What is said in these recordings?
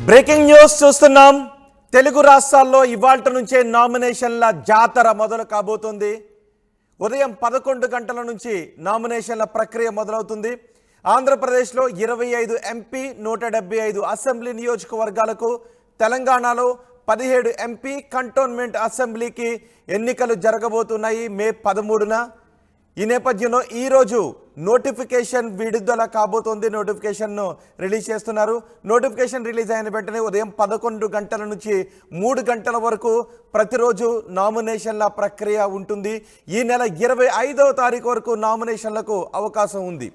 Breaking news చూస్తున్నాం. తెలుగు రాష్ట్రాల్లో ఇవాల్టి నుంచే నామినేషన్ల జాతర మొదలు కాబోతుంది. ఉదయం 11 గంటల నుంచి నామినేషన్ల ప్రక్రియ మొదలవుతుంది. ఆంధ్రప్రదేశ్లో 25 ఎంపీ, 175 అసెంబ్లీ నియోజకవర్గాలకు, తెలంగాణలో 17 ఎంపీ కంటోన్మెంట్ అసెంబ్లీకి ఎన్నికలు జరగబోతున్నాయి మే 13న. ఈ నేపథ్యంలో ఈరోజు నోటిఫికేషన్ విడుదల కాబోతోంది. నోటిఫికేషన్ను రిలీజ్ చేస్తున్నారు. నోటిఫికేషన్ రిలీజ్ అయిన వెంటనే ఉదయం 11 గంటల నుంచి 3 గంటల వరకు ప్రతిరోజు నామినేషన్ల ప్రక్రియ ఉంటుంది. ఈ నెల 25వ తారీఖు వరకు నామినేషన్లకు అవకాశం ఉంది.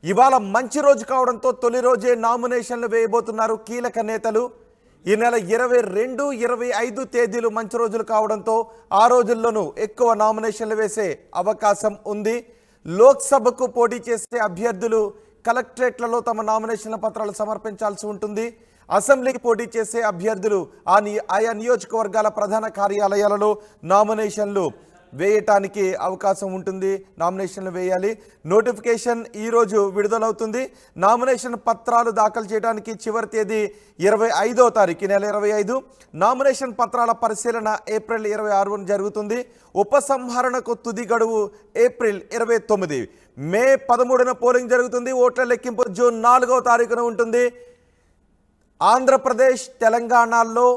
ఇవాళ మంచి రోజు కావడంతో తొలి రోజే నామినేషన్లు వేయబోతున్నారు కీలక నేతలు. ఈ నెల 22, 25 తేదీలు మంచి రోజులు కావడంతో ఆ రోజుల్లోనూ ఎక్కువ నామినేషన్లు వేసే అవకాశం ఉంది. లోక్సభకు పోటీ చేసే అభ్యర్థులు కలెక్టరేట్లలో తమ నామినేషన్ల పత్రాలు సమర్పించాల్సి ఉంటుంది. అసెంబ్లీకి పోటీ చేసే అభ్యర్థులు ఆయా నియోజకవర్గాల ప్రధాన కార్యాలయాలలో నామినేషన్లు వేయటానికి అవకాశం ఉంటుంది. నామినేషన్లు వేయాలి. నోటిఫికేషన్ ఈరోజు విడుదలవుతుంది. నామినేషన్ పత్రాలు దాఖలు చేయడానికి చివరి తేదీ 25వ తారీఖు, నెల 25. నామినేషన్ పత్రాల పరిశీలన ఏప్రిల్ 26న జరుగుతుంది. ఉపసంహరణకు తుది గడువు ఏప్రిల్ 29. మే 13న పోలింగ్ జరుగుతుంది. ఓట్ల లెక్కింపు జూన్ 4వ తారీఖున ఉంటుంది. ఆంధ్రప్రదేశ్, తెలంగాణలో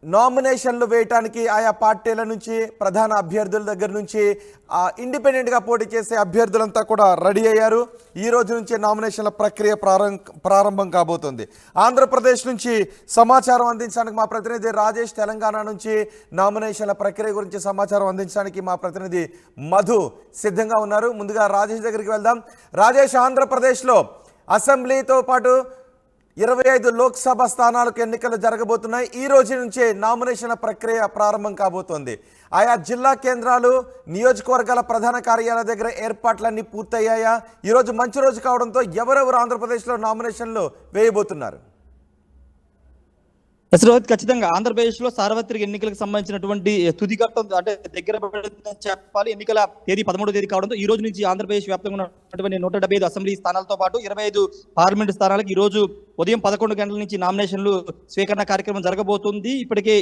నామినేషన్లు వేయటానికి ఆయా పార్టీల నుంచి, ప్రధాన అభ్యర్థుల దగ్గర నుంచి ఇండిపెండెంట్గా పోటీ చేసే అభ్యర్థులంతా కూడా రెడీ అయ్యారు. ఈ రోజు నుంచి నామినేషన్ల ప్రక్రియ ప్రారంభం కాబోతుంది. ఆంధ్రప్రదేశ్ నుంచి సమాచారం అందించడానికి మా ప్రతినిధి రాజేష్, తెలంగాణ నుంచి నామినేషన్ల ప్రక్రియ గురించి సమాచారం అందించడానికి మా ప్రతినిధి మధు సిద్ధంగా ఉన్నారు. ముందుగా రాజేష్ దగ్గరికి వెళ్దాం. రాజేష్, ఆంధ్రప్రదేశ్లో అసెంబ్లీతో పాటు 25 లోక్సభ స్థానాలకు ఎన్నికలు జరగబోతున్నాయి. ఈ రోజు నుంచే నామినేషన్ల ప్రక్రియ ప్రారంభం కాబోతోంది. ఆయా జిల్లా కేంద్రాలు, నియోజకవర్గాల ప్రధాన కార్యాలయాల దగ్గర ఏర్పాట్లన్నీ పూర్తయ్యాయా? ఈరోజు మంచి రోజు కావడంతో ఎవరెవరు ఆంధ్రప్రదేశ్లో నామినేషన్లు వేయబోతున్నారు? రోహిత్, ఖచ్చితంగా ఆంధ్రప్రదేశ్ లో సార్వత్రిక ఎన్నికలకు సంబంధించినటువంటి తుది ఘట్టం అంటే దగ్గర చెప్పాలి. ఎన్నికల తేదీ 13వ తేదీ కావడంతో ఈ రోజు నుంచి ఆంధ్రప్రదేశ్ వ్యాప్తంగా ఉన్నటువంటి 175 అసెంబ్లీ స్థానాలతో పాటు 25 పార్లమెంట్ స్థానాలకు ఈ రోజు ఉదయం 11 గంటల నుంచి నామినేషన్లు స్వీకరణ కార్యక్రమం జరగబోతుంది. ఇప్పటికే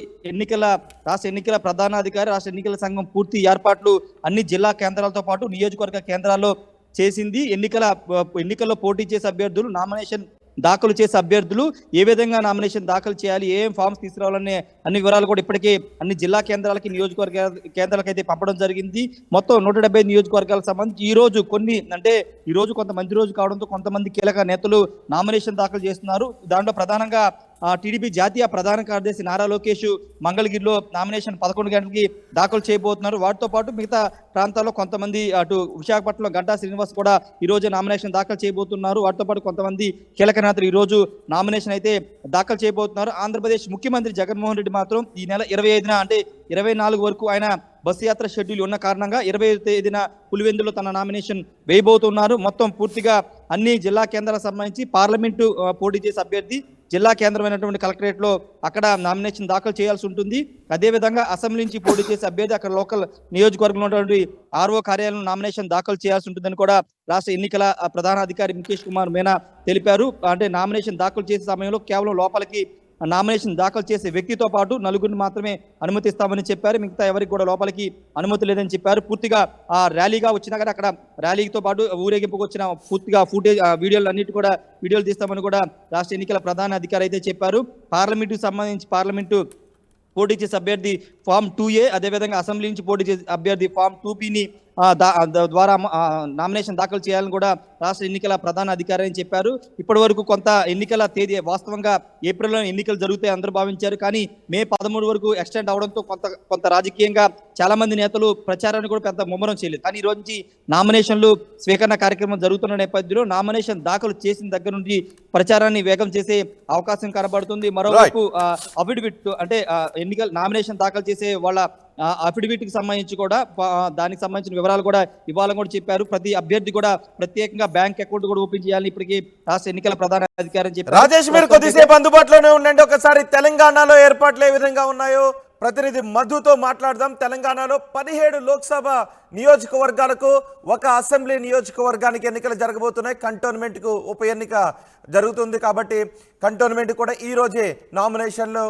రాష్ట్ర ఎన్నికల ప్రధానాధికారి, రాష్ట్ర ఎన్నికల సంఘం పూర్తి ఏర్పాట్లు అన్ని జిల్లా కేంద్రాలతో పాటు నియోజకవర్గ కేంద్రాల్లో చేసింది. ఎన్నికల్లో పోటీ చేసే అభ్యర్థులు, నామినేషన్ దాఖలు చేసే అభ్యర్థులు ఏ విధంగా నామినేషన్ దాఖలు చేయాలి, ఏం ఫామ్స్ తీసుకురావాలనే అన్ని వివరాలు కూడా ఇప్పటికే అన్ని జిల్లా కేంద్రాలకి, నియోజకవర్గ కేంద్రాలకు అయితే పంపడం జరిగింది. మొత్తం 175 నియోజకవర్గాలకు సంబంధించి ఈ రోజు ఈ రోజు కొంత మంచి రోజు కావడంతో కొంతమంది కీలక నేతలు నామినేషన్ దాఖలు చేస్తున్నారు. దాంట్లో ప్రధానంగా టీడీపీ జాతీయ ప్రధాన కార్యదర్శి నారా లోకేష్ మంగళగిరిలో నామినేషన్ 11 గంటలకి దాఖలు చేయబోతున్నారు. వాటితో పాటు మిగతా ప్రాంతాల్లో కొంతమంది, అటు విశాఖపట్నంలో గంటా శ్రీనివాస్ కూడా ఈ రోజు నామినేషన్ దాఖలు చేయబోతున్నారు. వాటితో పాటు కొంతమంది కీలక నేతలు ఈ రోజు నామినేషన్ అయితే దాఖలు చేయబోతున్నారు. ఆంధ్రప్రదేశ్ ముఖ్యమంత్రి జగన్మోహన్ రెడ్డి మాత్రం ఈ నెల 25న అంటే 24 వరకు ఆయన బస్సు యాత్ర షెడ్యూల్ ఉన్న కారణంగా 25వ తేదీన పులివెందులో తన నామినేషన్ వేయబోతున్నారు. మొత్తం పూర్తిగా అన్ని జిల్లా కేంద్రాలకు సంబంధించి పార్లమెంటు పోటీ చేసే అభ్యర్థి జిల్లా కేంద్రమైనటువంటి కలెక్టరేట్లో అక్కడ నామినేషన్ దాఖలు చేయాల్సి ఉంటుంది. అదేవిధంగా అసెంబ్లీ నుంచి పోటీ చేసే అభ్యర్థి అక్కడ లోకల్ నియోజకవర్గంలో ఉన్నటువంటి ఆర్ఓ కార్యాలయంలో నామినేషన్ దాఖలు చేయాల్సి ఉంటుందని కూడా రాష్ట్ర ఎన్నికల ప్రధానాధికారి ముఖేష్ కుమార్ మీనా తెలిపారు. అంటే నామినేషన్ దాఖలు చేసే సమయంలో కేవలం లోపలికి నామినేషన్ దాఖలు చేసే వ్యక్తితో పాటు 4గురిని మాత్రమే అనుమతిస్తామని చెప్పారు. మిగతా ఎవరికి కూడా లోపలికి అనుమతి లేదని చెప్పారు. పూర్తిగా ఆ ర్యాలీగా వచ్చినా కానీ అక్కడ ర్యాలీతో పాటు ఊరేగింపుకు వచ్చిన పూర్తిగా ఫుటేజ్, వీడియోలు తీస్తామని కూడా రాష్ట్ర ఎన్నికల ప్రధాన అధికారి అయితే చెప్పారు. పార్లమెంటు పోటీ చేసే అభ్యర్థి ఫామ్ 2A, అదేవిధంగా అసెంబ్లీ నుంచి పోటీ చేసే అభ్యర్థి ఫామ్ 2Bని ద్వారా నామినేషన్ దాఖలు చేయాలని కూడా రాష్ట్ర ఎన్నికల ప్రధాన అధికారి అని చెప్పారు. ఇప్పటి వరకు కొంత ఎన్నికల తేదీ వాస్తవంగా ఏప్రిల్లో ఎన్నికలు జరుగుతాయి అందరూ భావించారు. కానీ మే 13 వరకు ఎక్స్టెండ్ అవడంతో కొంత రాజకీయంగా చాలా మంది నేతలు ప్రచారాన్ని కూడా పెద్ద ముమ్మరం చేయలేదు. కానీ ఈ రోజు నుంచి నామినేషన్లు స్వీకరణ కార్యక్రమం జరుగుతున్న నేపథ్యంలో నామినేషన్ దాఖలు చేసిన దగ్గర నుంచి ప్రచారాన్ని వేగం చేసే అవకాశం కనబడుతుంది. మరోవైపు అఫిడవిట్ అంటే ఎన్నికల నామినేషన్ దాఖలు చేసే వాళ్ళ అఫిడవిట్ కి సంబంధించి కూడా దానికి సంబంధించిన వివరాలు కూడా ఇవ్వాలని కూడా చెప్పారు. ప్రతి అభ్యర్థి కూడా ప్రత్యేకంగా బ్యాంక్ అకౌంట్ కూడా ఓపెన్ చేయాలని ఇప్పటికీ రాష్ట్ర ఎన్నికల ప్రధాన అధికారి చెప్పారు. రాజేష్, మీరు కొద్దిసేపు అందుబాటులోనే ఉండండి. ఒకసారి తెలంగాణలో ఏర్పాట్లు ఏ విధంగా ఉన్నాయో, ప్రతినిధి మధుతో మాట్లాడదాం. తెలంగాణలో 17 లోక్సభ నియోజకవర్గాలకు, ఒక అసెంబ్లీ నియోజకవర్గానికి ఎన్నికలు జరగబోతున్నాయి. కంటోన్మెంట్కు ఉప ఎన్నిక జరుగుతుంది కాబట్టి కంటోన్మెంట్ కూడా ఈ రోజే నామినేషన్లు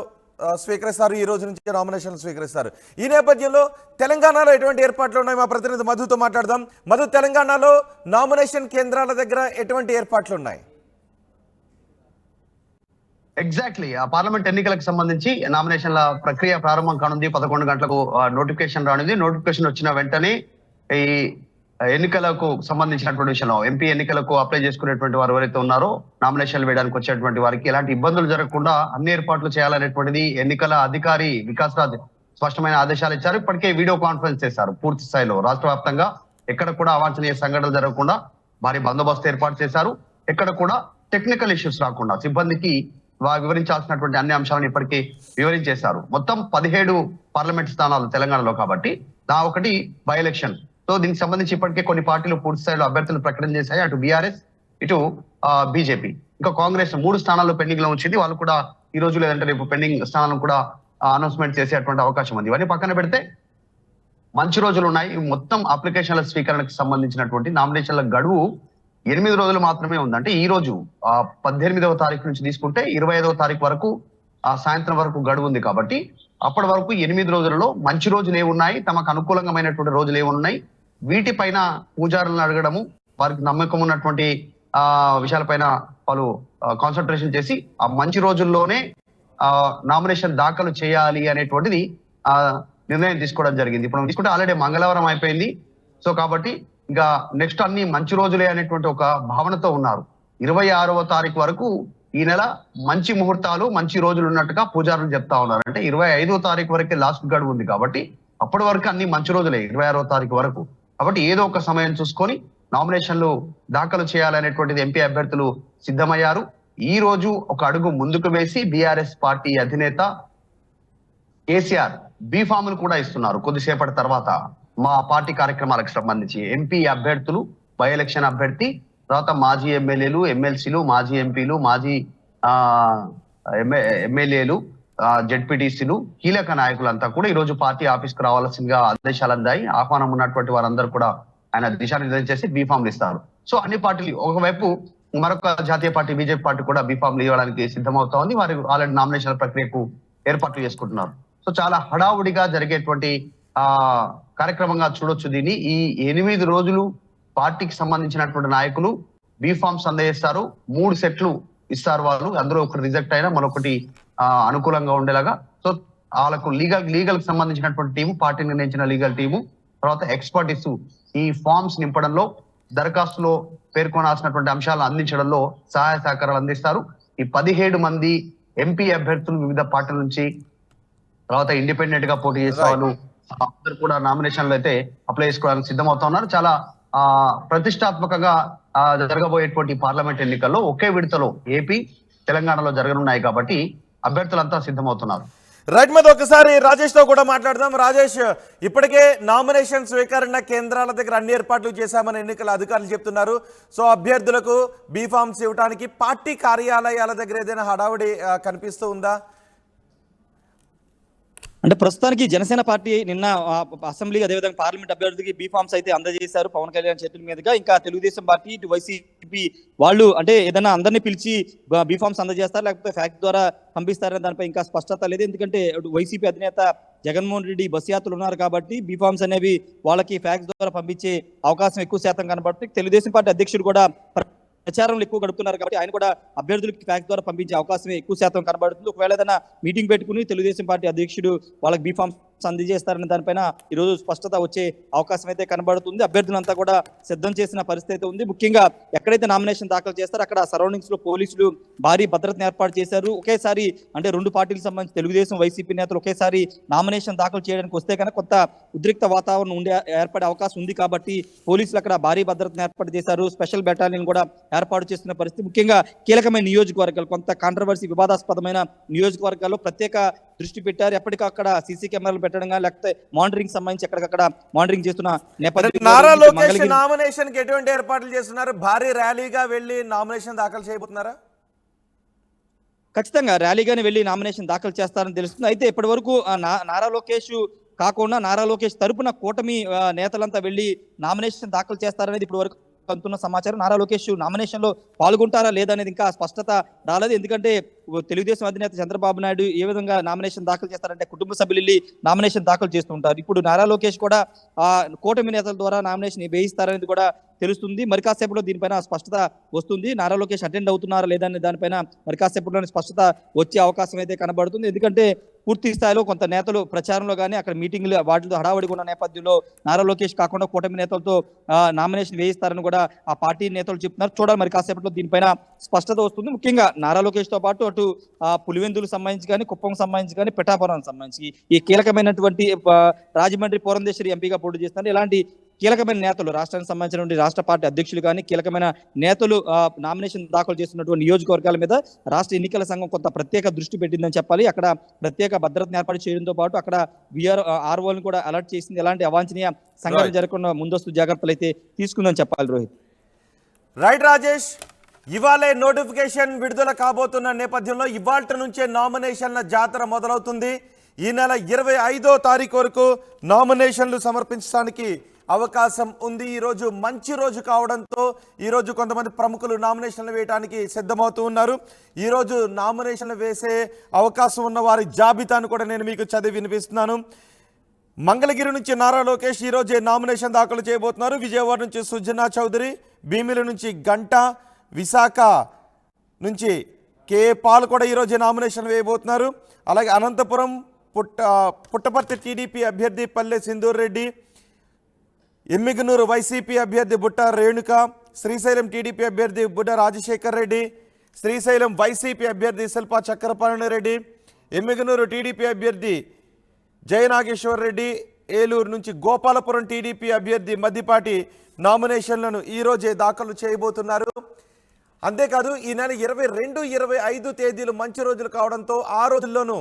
స్వీకరిస్తారు. ఈ రోజు నుంచి నామినేషన్లు స్వీకరిస్తారు. ఈ నేపథ్యంలో తెలంగాణలో ఎటువంటి ఏర్పాట్లు ఉన్నాయి? మా ప్రతినిధి మధుతో మాట్లాడదాం. మధు, తెలంగాణలో నామినేషన్ కేంద్రాల దగ్గర ఎటువంటి ఏర్పాట్లు ఉన్నాయి? ఎగ్జాక్ట్లీ ఆ పార్లమెంట్ ఎన్నికలకు సంబంధించి నామినేషన్ల ప్రక్రియ ప్రారంభం కానుంది. 11 గంటలకు నోటిఫికేషన్ రానుంది. నోటిఫికేషన్ వచ్చిన వెంటనే ఈ ఎన్నికలకు సంబంధించినటువంటి విషయంలో ఎంపీ ఎన్నికలకు అప్లై చేసుకునేటువంటి వారు ఎవరైతే ఉన్నారో నామినేషన్లు వేయడానికి వచ్చేటువంటి వారికి ఎలాంటి ఇబ్బందులు జరగకుండా అన్ని ఏర్పాట్లు చేయాలనేటువంటిది ఎన్నికల అధికారి వికాస్ రాజ్ స్పష్టమైన ఆదేశాలు ఇచ్చారు. ఇప్పటికే వీడియో కాన్ఫరెన్స్ చేశారు. పూర్తి స్థాయిలో రాష్ట్ర వ్యాప్తంగా ఎక్కడ కూడా అవాంఛనీయ సంఘటనలు జరగకుండా భారీ బందోబస్తు ఏర్పాటు చేశారు. ఎక్కడ కూడా టెక్నికల్ ఇష్యూస్ రాకుండా సిబ్బందికి వివరించాల్సినటువంటి అన్ని అంశాలను ఇప్పటికీ వివరించేశారు. మొత్తం 17 పార్లమెంట్ స్థానాలు తెలంగాణలో కాబట్టి ఒకటి బై ఎలక్షన్. సో దీనికి సంబంధించి ఇప్పటికే కొన్ని పార్టీలు పూర్తి స్థాయిలో అభ్యర్థులు ప్రకటన చేశాయి. అటు బీఆర్ఎస్, ఇటు బీజేపీ, ఇంకా కాంగ్రెస్ 3 స్థానాల్లో పెండింగ్ లో ఉంచింది. వాళ్ళు కూడా ఈ రోజు లేదంటే రేపు పెండింగ్ స్థానాలను కూడా అనౌన్స్మెంట్ చేసేటువంటి అవకాశం ఉంది. ఇవన్నీ పక్కన పెడితే మంచి రోజులు ఉన్నాయి. మొత్తం అప్లికేషన్ల స్వీకరణకు సంబంధించినటువంటి నామినేషన్ల గడువు 8 రోజులు మాత్రమే ఉంది. అంటే ఈ రోజు 18వ తారీఖు నుంచి తీసుకుంటే 25వ తారీఖు వరకు సాయంత్రం వరకు గడువు ఉంది. కాబట్టి అప్పటి వరకు 8 రోజులలో మంచి రోజులు ఏమున్నాయి, తమకు అనుకూలంగామైనటువంటి రోజులు ఏమున్నాయి, వీటిపైన పూజారులను అడగడము, వారికి నమ్మకం ఉన్నటువంటి విషయాలపైన వాళ్ళు కాన్సన్ట్రేషన్ చేసి ఆ మంచి రోజుల్లోనే నామినేషన్ దాఖలు చేయాలి అనేటువంటిది నిర్ణయం తీసుకోవడం జరిగింది. ఇప్పుడు తీసుకుంటే ఆల్రెడీ మంగళవారం అయిపోయింది. సో కాబట్టి ఇంకా నెక్స్ట్ అన్ని మంచి రోజులే అనేటువంటి ఒక భావనతో ఉన్నారు. 26వ తారీఖు వరకు ఈ నెల మంచి ముహూర్తాలు, మంచి రోజులు ఉన్నట్టుగా పూజారులు చెప్తా ఉన్నారు. అంటే 25వ తారీఖు వరకే లాస్ట్ గడువు ఉంది కాబట్టి అప్పటి వరకు అన్ని మంచి రోజులే 26వ తారీఖు వరకు. కాబట్టి ఏదో ఒక సమయం చూసుకొని నామినేషన్లు దాఖలు చేయాలనేటువంటిది ఎంపీ అభ్యర్థులు సిద్ధమయ్యారు. ఈ రోజు ఒక అడుగు ముందుకు వేసి బీఆర్ఎస్ పార్టీ అధినేత కేసీఆర్ బీఫామ్లు కూడా ఇస్తున్నారు. కొద్దిసేపటి తర్వాత మా పార్టీ కార్యక్రమాలకు సంబంధించి ఎంపీ అభ్యర్థులు, బై ఎలక్షన్ అభ్యర్థి, తర్వాత మాజీ ఎమ్మెల్యేలు, ఎమ్మెల్సీలు, మాజీ ఎంపీలు, మాజీ ఎమ్మెల్యేలు, జెడ్పీటీసీలు, కీలక నాయకులంతా కూడా ఈ రోజు పార్టీ ఆఫీస్ కు రావాల్సిందిగా ఆదేశాలు అందాయి. ఆహ్వానం ఉన్నటువంటి వారందరూ కూడా ఆయన దిశానిర్దేశం చేసి బీఫామ్లు ఇస్తారు. సో అన్ని పార్టీలు, ఒకవైపు మరొక జాతీయ పార్టీ బీజేపీ పార్టీ కూడా బీఫామ్లు ఇవ్వడానికి సిద్ధమవుతా ఉంది. వారు ఆల్రెడీ నామినేషన్ల ప్రక్రియకు ఏర్పాట్లు చేసుకుంటున్నారు. సో చాలా హడావుడిగా జరిగేటువంటి కార్యక్రమంగా చూడొచ్చు దీన్ని. ఈ 8 రోజులు పార్టీకి సంబంధించినటువంటి నాయకులు బీఫామ్స్ అందజేస్తారు. 3 సెట్లు ఇస్తారు వాళ్ళు. అందులో ఒకటి రిజెక్ట్ అయినా మరొకటి అనుకూలంగా ఉండేలాగా. సో వాళ్ళకు లీగల్ కి సంబంధించినటువంటి టీము, పార్టీ నిర్ణయించిన లీగల్ టీము, తర్వాత ఎక్స్పర్టీస్ ఈ ఫామ్స్ నింపడంలో, దరఖాస్తులో పేర్కొనాల్సినటువంటి అంశాలను అందించడంలో సహాయ సహకారాలు అందిస్తారు. ఈ 17 మంది ఎంపీ అభ్యర్థులు వివిధ పార్టీల నుంచి, తర్వాత ఇండిపెండెంట్ గా పోటీ చేసే వాళ్ళు అందరూ కూడా నామినేషన్లు అయితే అప్లై చేసుకోవడానికి సిద్ధమవుతా ఉన్నారు. చాలా ప్రతిష్టాత్మకంగా జరగబోయేటువంటి పార్లమెంట్ ఎన్నికల్లో ఒకే విడతలో ఏపీ, తెలంగాణలో జరగనున్నాయి కాబట్టి అభ్యర్థులంతా సిద్ధమవుతున్నారు. రైట్ మీద ఒకసారి రాజేష్ తో కూడా మాట్లాడదాం. రాజేష్, ఇప్పటికే నామినేషన్ స్వీకరణ కేంద్రాల దగ్గర అన్ని ఏర్పాట్లు చేశామని ఎన్నికల అధికారులు చెప్తున్నారు. సో అభ్యర్థులకు బీఫామ్స్ ఇవ్వడానికి పార్టీ కార్యాలయాల దగ్గర ఏదైనా హడావుడి కనిపిస్తూ ఉందా? అంటే ప్రస్తుతానికి జనసేన పార్టీ నిన్న అసెంబ్లీ అదేవిధంగా పార్లమెంట్ అభ్యర్థికి బీఫామ్స్ అయితే అందజేశారు పవన్ కళ్యాణ్ చేతుల మీదుగా. ఇంకా తెలుగుదేశం పార్టీ, ఇటు వైసీపీ వాళ్ళు అంటే ఏదైనా అందరినీ పిలిచి బీఫామ్స్ అందజేస్తారు, లేకపోతే ఫ్యాక్స్ ద్వారా పంపిస్తారని దానిపై ఇంకా స్పష్టత లేదు. ఎందుకంటే వైసీపీ అధినేత జగన్మోహన్ రెడ్డి బస్ యాత్రలు ఉన్నారు కాబట్టి బీఫామ్స్ అనేవి వాళ్ళకి ఫ్యాక్స్ ద్వారా పంపించే అవకాశం ఎక్కువ శాతం కనబడుతుంది. తెలుగుదేశం పార్టీ అధ్యక్షుడు కూడా ప్రచారంలో ఎక్కువ గడుపుతున్నారు కాబట్టి ఆయన కూడా అభ్యర్థులకు ఫ్యాక్స్ ద్వారా పంపించే అవకాశమే ఎక్కువ శాతం కనబడుతుంది. ఒకవేళ ఏదైనా మీటింగ్ పెట్టుకుని తెలుగుదేశం పార్టీ అధ్యక్షుడు వాళ్ళకి బీఫామ్స్ అందజేస్తారని దానిపైన ఈరోజు స్పష్టత వచ్చే అవకాశం అయితే కనబడుతుంది. అభ్యర్థులంతా కూడా సిద్ధం చేసిన పరిస్థితి ఉంది. ముఖ్యంగా ఎక్కడైతే నామినేషన్ దాఖలు చేస్తారో అక్కడ సరౌండింగ్స్ లో పోలీసులు భారీ భద్రతను ఏర్పాటు చేశారు. ఒకేసారి అంటే 2 పార్టీలకు సంబంధించి తెలుగుదేశం, వైసీపీ నేతలు ఒకేసారి నామినేషన్ దాఖలు చేయడానికి వస్తే కనుక కొంత ఉద్రిక్త వాతావరణం ఏర్పడే అవకాశం ఉంది కాబట్టి పోలీసులు అక్కడ భారీ భద్రతను ఏర్పాటు చేశారు. స్పెషల్ బెటాలియన్ కూడా ఏర్పాటు చేస్తున్న పరిస్థితి. ముఖ్యంగా కీలకమైన నియోజకవర్గాలు, కొంత కాంట్రవర్సీ వివాదాస్పదమైన నియోజకవర్గాల్లో ప్రత్యేక దృష్టి పెట్టారు. ఎప్పటికక్కడ సీసీ కెమెరాలు పెట్టడం, లేకపోతే మానిటరింగ్ సంబంధించి ఎక్కడికక్కడ మానిటరింగ్ చేస్తున్న నేపథ్యంలో నారా లోకేష్ నామినేషన్ కి ఎటువంటి ఏర్పాట్లు చేస్తున్నారు? భారీ ర్యాలీగా వెళ్ళి నామినేషన్ దాఖలు చేయబోతున్నారా? ఖచ్చితంగా ర్యాలీగానే వెళ్ళి నామినేషన్ దాఖలు చేస్తారని తెలుస్తుంది. అయితే ఇప్పటి వరకు నారా లోకేష్ కాకుండా నారా లోకేష్ తరపున కూటమి నేతలంతా వెళ్ళి నామినేషన్ దాఖలు చేస్తారనేది ఇప్పటి వరకు అందుతున్న సమాచారం. నారా లోకేష్ నామినేషన్ లో పాల్గొంటారా లేదా అనేది ఇంకా స్పష్టత రాలేదు. ఎందుకంటే తెలుగుదేశం అధినేత చంద్రబాబు నాయుడు ఏ విధంగా నామినేషన్ దాఖలు చేస్తారంటే కుటుంబ సభ్యులు వెళ్ళి నామినేషన్ దాఖలు చేస్తుంటారు. ఇప్పుడు నారా లోకేష్ కూడా కూటమి నేతల ద్వారా నామినేషన్ వేయిస్తారనేది కూడా తెలుస్తుంది. మరి కాసేపులో దీనిపైన స్పష్టత వస్తుంది. నారా లోకేష్ అటెండ్ అవుతున్నారా లేదా అనే దానిపైన మరి కాసేపులోనే స్పష్టత వచ్చే అవకాశం అయితే కనబడుతుంది. ఎందుకంటే పూర్తి స్థాయిలో కొంత నేతలు ప్రచారంలో కానీ అక్కడ మీటింగ్లు వాటితో హడావడిగా ఉన్న నేపథ్యంలో నారా లోకేష్ కాకుండా కూటమి నేతలతో నామినేషన్ వేయిస్తారని కూడా ఆ పార్టీ నేతలు చెప్తున్నారు. చూడాలి మరి కాసేపట్లో దీనిపైన స్పష్టత వస్తుంది. ముఖ్యంగా నారా లోకేష్ తో పాటు అటు పులివెందులకు సంబంధించి కానీ కుప్పం సంబంధించి కానీ పిఠాపురానికి సంబంధించి ఈ కీలకమైనటువంటి రాజమండ్రి పురంధేశ్వరి ఎంపీగా పోటీ చేస్తున్నారు. ఇలాంటి కీలకమైన నేతలు రాష్ట్రానికి సంబంధించినటువంటి రాష్ట్ర పార్టీ అధ్యక్షులు కానీ కీలకమైన నేతలు నామినేషన్ దాఖలు చేస్తున్నటువంటి నియోజకవర్గాల మీద రాష్ట్ర ఎన్నికల సంఘం కొంత ప్రత్యేక దృష్టి పెట్టిందని చెప్పాలి. అక్కడ ప్రత్యేక భద్రతను ఏర్పాటు చేయడంతో పాటు అక్కడ ఆర్ఓలను కూడా అలర్ట్ చేసింది. ఎలాంటి అవాంఛనీయ సంఘటన జరగకుండా ముందస్తు జాగ్రత్తలు అయితే తీసుకుందని చెప్పాలి. రోహిత్ రైట్ రాజేష్, ఇవాళే నోటిఫికేషన్ విడుదల కాబోతున్న నేపథ్యంలో ఇవాళ నుంచే నామినేషన్ల జాతర మొదలవుతుంది. ఈ నెల 25వ తారీఖు వరకు నామినేషన్లు సమర్పించడానికి అవకాశం ఉంది. ఈరోజు మంచి రోజు కావడంతో ఈరోజు కొంతమంది ప్రముఖులు నామినేషన్లు వేయడానికి సిద్ధమవుతూ ఉన్నారు. ఈరోజు నామినేషన్లు వేసే అవకాశం ఉన్న వారి జాబితాను కూడా నేను మీకు చదివి వినిపిస్తున్నాను. మంగళగిరి నుంచి నారా లోకేష్ ఈరోజే నామినేషన్ దాఖలు చేయబోతున్నారు. విజయవాడ నుంచి సుజనా చౌదరి, భీమిలి నుంచి గంట, విశాఖ నుంచి కే పాల్ కూడా ఈరోజే నామినేషన్ వేయబోతున్నారు. అలాగే అనంతపురం పుట్టపర్తి టీడీపీ అభ్యర్థి పల్లె సింధూర్ రెడ్డి, ఎమ్మిగనూరు వైసీపీ అభ్యర్థి బుట్ట రేణుక, శ్రీశైలం టీడీపీ అభ్యర్థి బుడ్డ రాజశేఖర్ రెడ్డి, శ్రీశైలం వైసీపీ అభ్యర్థి శిల్పా చక్రపాణి రెడ్డి, ఎమ్మిగనూరు టీడీపీ అభ్యర్థి జయనాగేశ్వర్ రెడ్డి, ఏలూరు నుంచి గోపాలపురం టీడీపీ అభ్యర్థి మద్దిపాటి నామినేషన్లను ఈరోజే దాఖలు చేయబోతున్నారు. అంతేకాదు ఈ నెల 22, 25 తేదీలు మంచి రోజులు కావడంతో ఆ రోజుల్లోనూ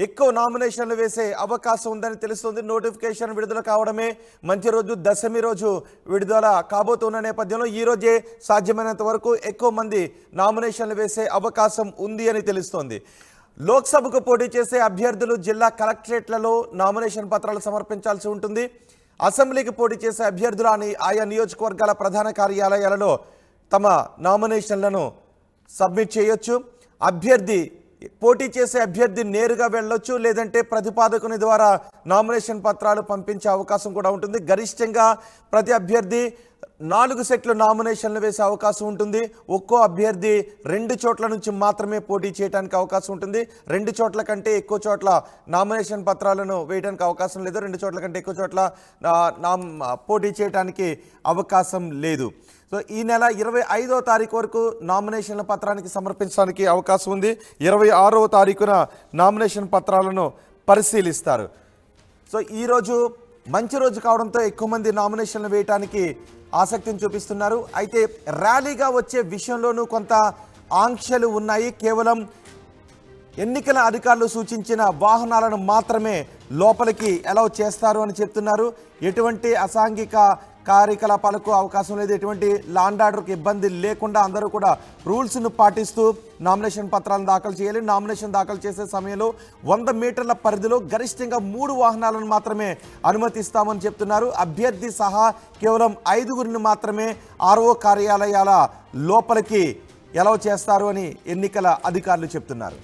ఎక్కువ నామినేషన్లు వేసే అవకాశం ఉందని తెలుస్తుంది. నోటిఫికేషన్ విడుదల కావడమే మంచి రోజు, దశమి రోజు విడుదల కాబోతున్న నేపథ్యంలో ఈ రోజే సాధ్యమైనంత వరకు ఎక్కువ మంది నామినేషన్లు వేసే అవకాశం ఉంది అని తెలుస్తోంది. లోక్సభకు పోటీ చేసే అభ్యర్థులు జిల్లా కలెక్టరేట్లలో నామినేషన్ పత్రాలు సమర్పించాల్సి ఉంటుంది. అసెంబ్లీకి పోటీ చేసే అభ్యర్థులు ఆయా నియోజకవర్గాల ప్రధాన కార్యాలయాలలో తమ నామినేషన్లను సబ్మిట్ చేయొచ్చు. పోటీ చేసే అభ్యర్థి నేరుగా వెళ్ళొచ్చు, లేదంటే ప్రతిపాదకుని ద్వారా నామినేషన్ పత్రాలు పంపించే అవకాశం కూడా ఉంటుంది. గరిష్టంగా ప్రతి అభ్యర్థి 4 సెట్లు నామినేషన్లు వేసే అవకాశం ఉంటుంది. ఒక్కో అభ్యర్థి 2 చోట్ల నుంచి మాత్రమే పోటీ చేయడానికి అవకాశం ఉంటుంది. 2 చోట్ల కంటే ఎక్కువ చోట్ల నామినేషన్ పత్రాలను వేయడానికి అవకాశం లేదు. 2 చోట్ల కంటే ఎక్కువ చోట్ల పోటీ చేయడానికి అవకాశం లేదు. సో ఈ నెల 25వ తారీఖు వరకు నామినేషన్ల పత్రానికి సమర్పించడానికి అవకాశం ఉంది. 26వ తారీఖున నామినేషన్ పత్రాలను పరిశీలిస్తారు. సో ఈరోజు మంచి రోజు కావడంతో ఎక్కువ మంది నామినేషన్లు వేయడానికి ఆసక్తిని చూపిస్తున్నారు. అయితే ర్యాలీగా వచ్చే విషయంలోనూ కొంత ఆంక్షలు ఉన్నాయి. కేవలం ఎన్నికల అధికారులు సూచించిన వాహనాలను మాత్రమే లోపలికి అలౌ చేస్తారు అని చెప్తున్నారు. ఎటువంటి అసాంఘిక కార్యకలాపాలకు అవకాశం లేదు. ఎటువంటి లాండ్ ఆర్డర్కి ఇబ్బంది లేకుండా అందరూ కూడా రూల్స్ను పాటిస్తూ నామినేషన్ పత్రాలను దాఖలు చేయాలి. నామినేషన్ దాఖలు చేసే సమయంలో 100 మీటర్ల పరిధిలో గరిష్టంగా 3 వాహనాలను మాత్రమే అనుమతిస్తామని చెప్తున్నారు. అభ్యర్థి సహా కేవలం 5గురిని మాత్రమే ఆర్ఓ కార్యాలయాల లోపలికి అలౌ చేస్తారు అని ఎన్నికల అధికారులు చెప్తున్నారు.